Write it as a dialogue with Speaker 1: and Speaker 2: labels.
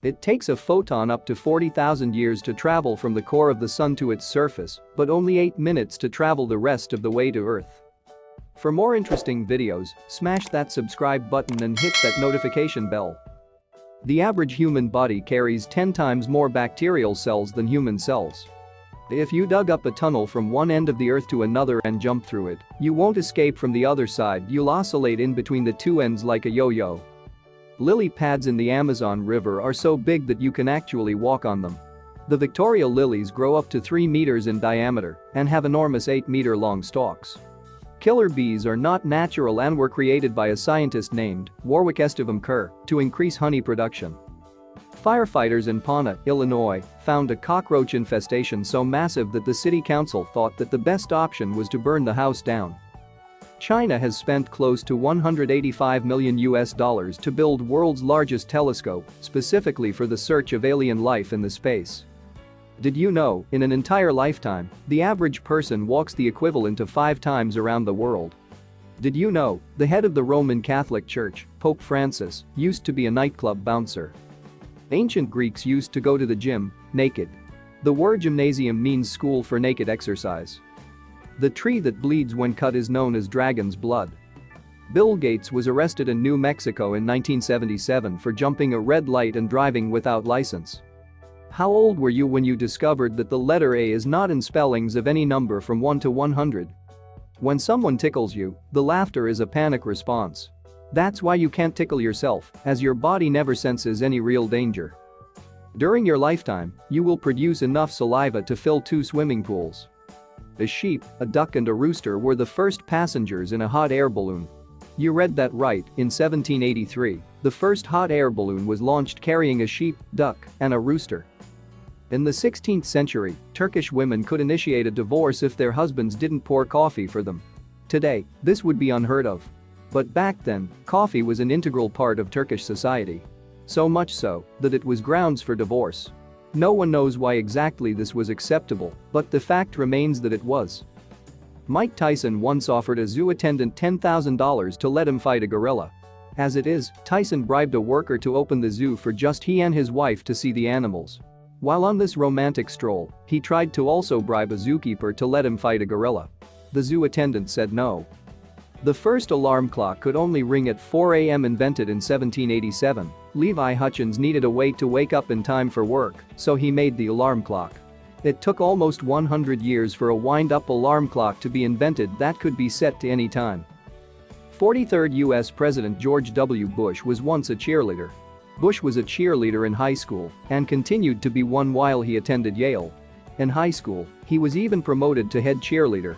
Speaker 1: It takes a photon up to 40,000 years to travel from the core of the sun to its surface, but only 8 minutes to travel the rest of the way to Earth. For more interesting videos, smash that subscribe button and hit that notification bell. The average human body carries 10 times more bacterial cells than human cells. If you dug up a tunnel from one end of the Earth to another and jumped through it, you won't escape from the other side, you'll oscillate in between the two ends like a yo-yo. Lily pads in the Amazon River are so big that you can actually walk on them. The Victoria lilies grow up to 3 meters in diameter and have enormous 8-meter-long stalks. Killer bees are not natural and were created by a scientist named Warwick Estevam Kerr to increase honey production. Firefighters in Pauna, Illinois, found a cockroach infestation so massive that the city council thought that the best option was to burn the house down. China has spent close to $185 million to build world's largest telescope, specifically for the search of alien life in the space. Did you know, in an entire lifetime, the average person walks the equivalent of 5 times around the world? Did you know, the head of the Roman Catholic Church, Pope Francis, used to be a nightclub bouncer? Ancient Greeks used to go to the gym, naked. The word gymnasium means school for naked exercise. The tree that bleeds when cut is known as dragon's blood. Bill Gates was arrested in New Mexico in 1977 for jumping a red light and driving without license. How old were you when you discovered that the letter A is not in spellings of any number from 1 to 100? When someone tickles you, the laughter is a panic response. That's why you can't tickle yourself, as your body never senses any real danger. During your lifetime, you will produce enough saliva to fill 2 swimming pools. A sheep, a duck and a rooster were the first passengers in a hot air balloon. You read that right, in 1783, the first hot air balloon was launched carrying a sheep, duck, and a rooster. In the 16th century, Turkish women could initiate a divorce if their husbands didn't pour coffee for them. Today, this would be unheard of. But back then, coffee was an integral part of Turkish society. So much so that it was grounds for divorce. No one knows why exactly this was acceptable, but the fact remains that it was. Mike Tyson once offered a zoo attendant $10,000 to let him fight a gorilla. As it is, Tyson bribed a worker to open the zoo for just he and his wife to see the animals. While on this romantic stroll, he tried to also bribe a zookeeper to let him fight a gorilla. The zoo attendant said no. The first alarm clock could only ring at 4 a.m. Invented in 1787, Levi Hutchins needed a way to wake up in time for work, so he made the alarm clock. It took almost 100 years for a wind-up alarm clock to be invented that could be set to any time. 43rd U.S. President George W. Bush was once a cheerleader. Bush was a cheerleader in high school and continued to be one while he attended Yale. In high school, he was even promoted to head cheerleader